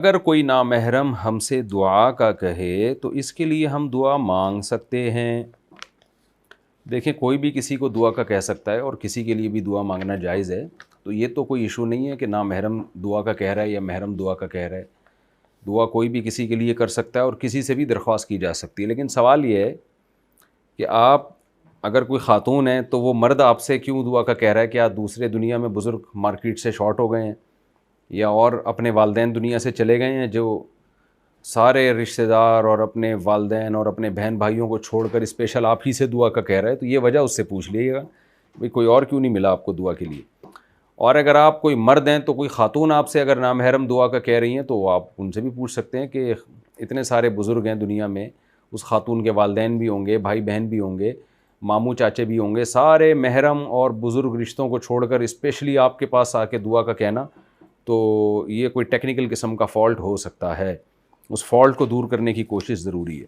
अगर कोई नामहरम हमसे दुआ का कहे तो इसके लिए हम दुआ मांग सकते हैं। देखें, कोई भी किसी को दुआ का कह सकता है और किसी के लिए भी दुआ मांगना जायज़ है। तो ये तो कोई इशू नहीं है कि नामहरम दुआ का कह रहा है या महरम दुआ का कह रहा है। दुआ कोई भी किसी के लिए कर सकता है और किसी से भी दरख्वास्त की जा सकती है। लेकिन सवाल ये है कि आप अगर कोई ख़ातून है तो वो मर्द आपसे क्यों दुआ का कह रहा है? क्या दूसरे दुनिया में बुज़ुर्ग मार्केट से शॉर्ट हो गए हैं या और अपने वालदैन दुनिया से चले गए हैं, जो सारे रिश्तेदार और अपने वालदैन और अपने बहन भाइयों को छोड़कर स्पेशल आप ही से दुआ का कह रहा है? तो ये वजह उससे पूछ लीजिएगा, भाई कोई और क्यों नहीं मिला आपको दुआ के लिए। और अगर आप कोई मर्द हैं तो कोई ख़ातून आपसे अगर नामहरम दुआ का कह रही हैं तो आप उनसे भी पूछ सकते हैं कि इतने सारे बुज़ुर्ग हैं दुनिया में, उस ख़ातून के वालदैन भी होंगे, भाई बहन भी होंगे, मामू चाचे भी होंगे, सारे महरम और बुज़ुर्ग रिश्तों को छोड़कर स्पेशली आपके पास आके दुआ का कहना, तो ये कोई टेक्निकल किस्म का फ़ॉल्ट हो सकता है। उस फॉल्ट को दूर करने की कोशिश ज़रूरी है।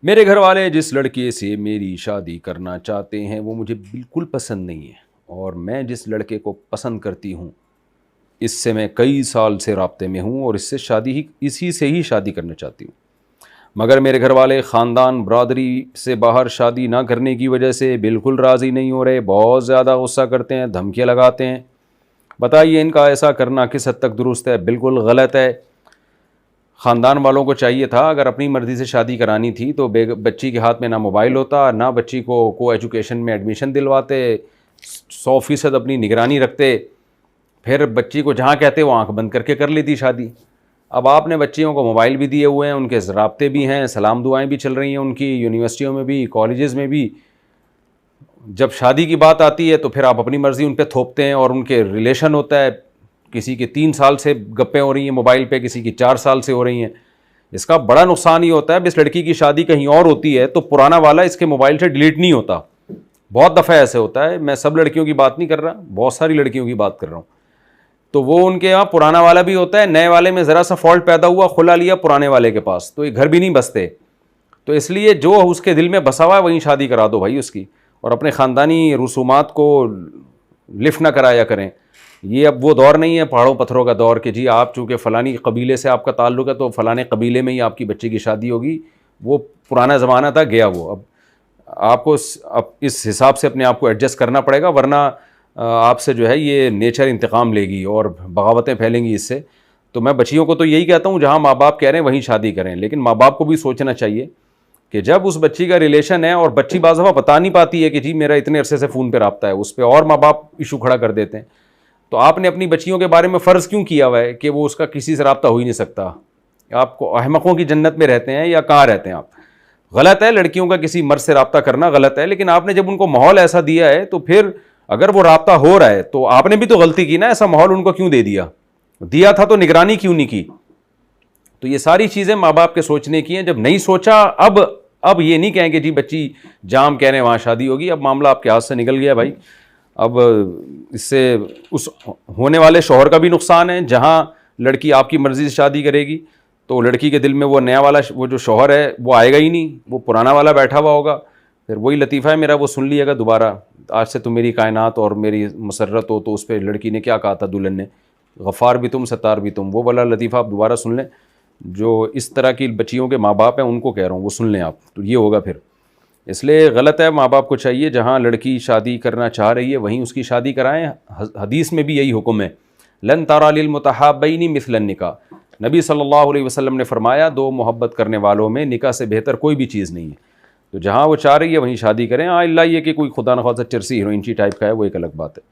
मेरे घर वाले जिस लड़के से मेरी शादी करना चाहते हैं वो मुझे बिल्कुल पसंद नहीं है, और मैं जिस लड़के को पसंद करती हूँ इससे मैं कई साल से राब्ते में हूँ और इसी से ही शादी करना चाहती हूँ। मगर मेरे घर वाले ख़ानदान बरादरी से बाहर शादी ना करने की वजह से बिल्कुल राज़ी नहीं हो रहे, बहुत ज़्यादा गुस्सा करते हैं, धमकियाँ लगाते हैं। बताइए इनका ऐसा करना किस हद तक दुरुस्त है? बिल्कुल गलत है। ख़ानदान वालों को चाहिए था, अगर अपनी मर्ज़ी से शादी करानी थी तो बच्ची के हाथ में ना मोबाइल होता, ना बच्ची को एजुकेशन में एडमिशन दिलवाते, 100% अपनी निगरानी रखते, फिर बच्ची को जहाँ कहते वो आंख बंद करके कर लेती शादी। अब आपने बच्चियों को मोबाइल भी दिए हुए हैं, उनके राब्ते भी हैं, सलाम दुआएं भी चल रही हैं उनकी, यूनिवर्सिटियों में भी, कॉलेजेस में भी। जब शादी की बात आती है तो फिर आप अपनी मर्ज़ी उन पर थोपते हैं, और उनके रिलेशन होता है, किसी की 3 साल से गप्पें हो रही हैं मोबाइल पे, किसी की 4 साल से हो रही हैं। इसका बड़ा नुकसान ये होता है, इस लड़की की शादी कहीं और होती है तो पुराना वाला इसके मोबाइल से डिलीट नहीं होता। बहुत दफ़ा ऐसे होता है, मैं सब लड़कियों की बात नहीं कर रहा, बहुत सारी लड़कियों की बात कर रहा हूँ। तो वो उनके यहाँ पुराना वाला भी होता है, नए वाले में ज़रा सा फॉल्ट पैदा हुआ, खुला लिया पुराने वाले के पास, तो ये घर भी नहीं बसते। तो इसलिए जो उसके दिल में बसा हुआ है वहीं शादी करा दो भाई उसकी, और अपने ख़ानदानी रसूमात को लिफ्ट ना कराया करें। ये अब वो दौर नहीं है पहाड़ों पत्थरों का दौर कि जी आप चूँकि फ़लानी कबीले से आपका ताल्लुक़ है तो फ़लाने कबीले में ही आपकी बच्ची की शादी होगी। वो पुराना ज़माना था, गया वो। अब आपको अब इस हिसाब से अपने आप को एडजस्ट करना पड़ेगा, वरना आपसे जो है ये नेचर इंतकाम लेगी और बगावतें फैलेंगी इससे। तो मैं बच्चियों को तो यही कहता हूँ, जहाँ माँ बाप कह रहे हैं वहीं शादी करें। लेकिन माँ बाप को भी सोचना चाहिए कि जब उस बच्ची का रिलेशन है और बच्ची बाज़ दफ़ा बता नहीं पाती है कि जी मेरा इतने अरसे से फ़ोन पे रब्ता है, उस पर और माँ बाप इशू खड़ा कर देते हैं। तो आपने अपनी बच्चियों के बारे में फ़र्ज़ क्यों किया हुआ है कि वो उसका किसी से रब्ता हो ही नहीं सकता? आपको अहमकों की जन्नत में रहते हैं या कहाँ रहते हैं आप? गलत है लड़कियों का किसी मर्द से रब्ता करना, गलत है। लेकिन आपने जब उनको माहौल ऐसा दिया है तो फिर अगर वो रब्ता हो रहा है तो आपने भी तो गलती की ना, ऐसा माहौल उनको क्यों दे दिया था तो निगरानी क्यों नहीं की? तो ये सारी चीज़ें माँ बाप के सोचने की हैं। जब नहीं सोचा, अब ये नहीं कहेंगे जी बच्ची जाम कह रहे हैं वहाँ शादी होगी। अब मामला आपके हाथ से निकल गया भाई। अब इससे उस होने वाले शौहर का भी नुकसान है। जहाँ लड़की आपकी मर्ज़ी से शादी करेगी तो लड़की के दिल में वो नया वाला वो जो शौहर है वो आएगा ही नहीं, वो पुराना वाला बैठा हुआ होगा। फिर वही लतीफ़ा है मेरा, वो सुन लिएगा दोबारा, आज से तुम मेरी कायनात और मेरी मसर्रत हो। तो उस पर लड़की ने क्या कहा था दुल्हन ने, गफ़ार भी तुम सत्तार भी तुम, वो वाला लतीफ़ा आप दोबारा सुन लें। जो इस तरह की बच्चियों के माँ बाप हैं उनको कह रहा हूँ, वो सुन लें आप, तो ये होगा फिर। इसलिए गलत है। माँ बाप को चाहिए जहाँ लड़की शादी करना चाह रही है वहीं उसकी शादी कराएं। हदीस में भी यही हुक्म है, लन तारा लिल मुतहाबैनी मिथलन निकाह। नबी सल्लल्लाहु अलैहि वसल्लम ने फरमाया, दो मोहब्बत करने वालों में निकाह से बेहतर कोई भी चीज़ नहीं है। तो जहाँ वो चाह रही है वहीं शादी करें। हाँ, इल्ला ये कि कोई खुदा न खासा चरसी हीरोइन टाइप का है, वो एक अलग बात है।